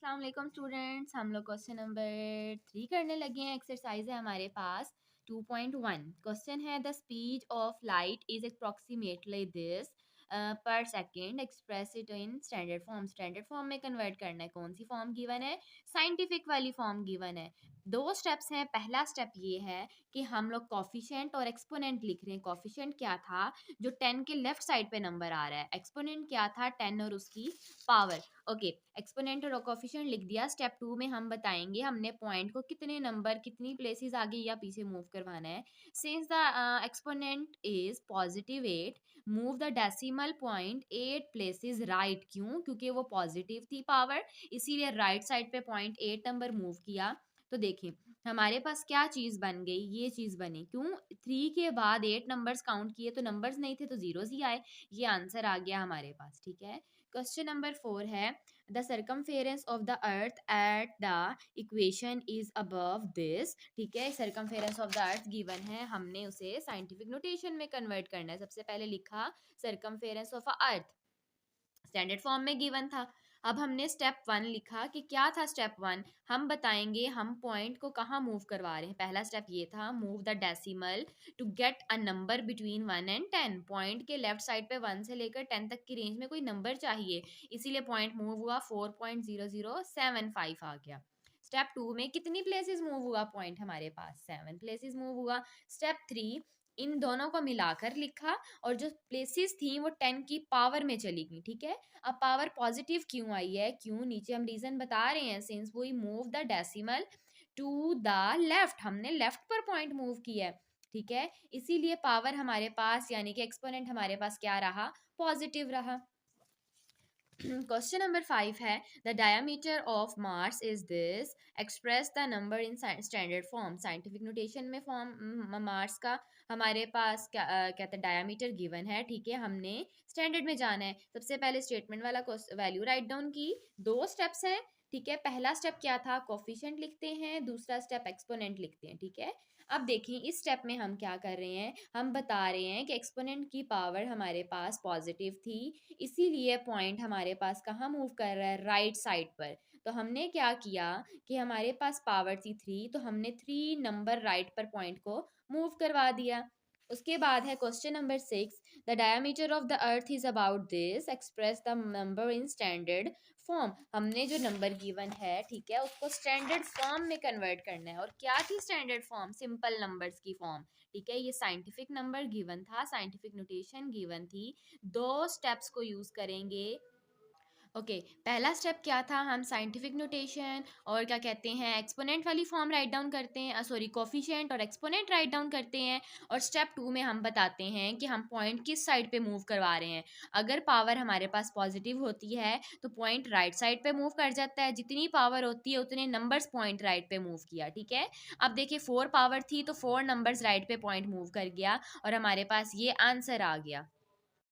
अस्सलाम वालेकुम स्टूडेंट्स, हम लोग क्वेश्चन नंबर 3 करने लगे हैं। एक्सरसाइज है हमारे पास 2.1। क्वेश्चन है the speed of light is approximately this per second, express it in standard form. Standard form में कन्वर्ट करना है। कौन सी फॉर्म गिवन है? साइंटिफिक वाली फॉर्म गिवन है। दो स्टेप्स हैं। पहला स्टेप ये है कि हम लोग कॉफिशिएंट और एक्सपोनेंट लिख रहे हैं। कॉफिशिएंट क्या था? जो 10 के लेफ्ट साइड पे नंबर आ रहा है। एक्सपोनेंट क्या था? 10 और उसकी पावर। ओके, एक्सपोनेंट और कोफिशिएंट लिख दिया। स्टेप 2 में हम बताएंगे हमने पॉइंट को कितने नंबर कितनी प्लेसेस आगे या पीछे मूव करवाना है। Since the exponent is positive 8, move the decimal point 8 places right. क्यों? क्योंकि वो पॉजिटिव थी पावर, इसीलिए राइट साइड पे पॉइंट 8 नंबर मूव किया। तो देखिए हमारे पास क्या चीज बन गई, ये चीज बनी। क्यों? 3 के बाद 8 नंबर्स काउंट किए तो नंबर्स नहीं थे तो जीरोस ही आए। ये आंसर आ गया हमारे पास। ठीक है, क्वेश्चन नंबर 4 है the circumference of the earth at the equation is above this. ठीक है, circumference of the earth given है, हमने उसे साइंटिफिक नोटेशन में कन्वर्ट करना है। सबसे पहले लिखा circumference of a earth, standard form में गिवन था। अब हमने स्टेप 1 लिखा कि क्या था स्टेप 1, हम बताएंगे हम पॉइंट को कहाँ मूव करवा रहे हैं। पहला स्टेप ये था move the decimal to get a number between 1 and 10। Point के लेफ्ट साइड पे 1 से लेकर 10 तक की रेंज में कोई नंबर चाहिए, इसीलिए पॉइंट मूव हुआ 4.0075 आ गया। स्टेप 2 में कितनी प्लेसेस मूव हुआ पॉइंट? हमारे पास 7 प्लेसेस मूव हुआ। स्टेप 3 इन दोनों को मिलाकर लिखा और जो प्लेसेस थी वो 10 की पावर में चली गई। ठीक है, अब पावर पॉजिटिव क्यों आई है? क्यों? नीचे हम रीजन बता रहे हैं। Since we move the decimal to the left, हमने लेफ्ट पर पॉइंट मूव किया है। ठीक है, इसीलिए पावर हमारे पास यानी कि एक्सपोनेंट हमारे पास क्या रहा? पॉजिटिव रहा। क्वेश्चन नंबर 5 है the diameter of Mars is this, express the number in standard form. Scientific notation में फॉर्म मार्स का हमारे पास क्या कहते हैं? डायमीटर गिवन है। ठीक है, हमने स्टैंडर्ड में जाना है। सबसे पहले स्टेटमेंट वाला वैल्यू राइट डाउन की। दो स्टेप्स हैं। ठीक है, पहला स्टेप क्या था? कोफिशिएंट लिखते हैं, दूसरा स्टेप एक्सपोनेंट लिखते हैं। ठीक है, अब देखिए इस स्टेप में हम क्या कर रहे हैं, हम बता रहे हैं कि एक्सपोनेंट की पावर हमारे पास पॉजिटिव थी, इसीलिए पॉइंट हमारे पास कहाँ मूव कर रहा है? राइट साइड पर। तो हमने क्या किया कि हमारे पास पावर थी 3, तो हमने 3 नंबर राइट पर पॉइंट को मूव करवा दिया। उसके बाद है question number 6 the diameter of the earth is about this, express the number in standard form. हमने जो नंबर गिवन है, ठीक है, उसको स्टैंडर्ड फॉर्म में कन्वर्ट करना है। और क्या थी स्टैंडर्ड फॉर्म? सिंपल नंबर्स की फॉर्म। ठीक है, ये साइंटिफिक नंबर गिवन था, साइंटिफिक नोटेशन गिवन थी। दो स्टेप्स को यूज करेंगे। ओके, पहला स्टेप क्या था? हम साइंटिफिक नोटेशन और क्या कहते हैं एक्सपोनेंट वाली फॉर्म राइट डाउन करते हैं, सॉरी कोफिशिएंट और एक्सपोनेंट राइट डाउन करते हैं। और स्टेप 2 में हम बताते हैं कि हम पॉइंट किस साइड पे मूव करवा रहे हैं। अगर पावर हमारे पास पॉजिटिव होती है तो पॉइंट राइट साइड पे मूव कर जाता है, जितनी पावर होती है उतने नंबर्स पॉइंट राइट पे मूव किया। ठीक है, अब देखिए 4 पावर थी तो 4 नंबर्स राइट पे पॉइंट मूव कर गया और हमारे पास ये आंसर आ गया।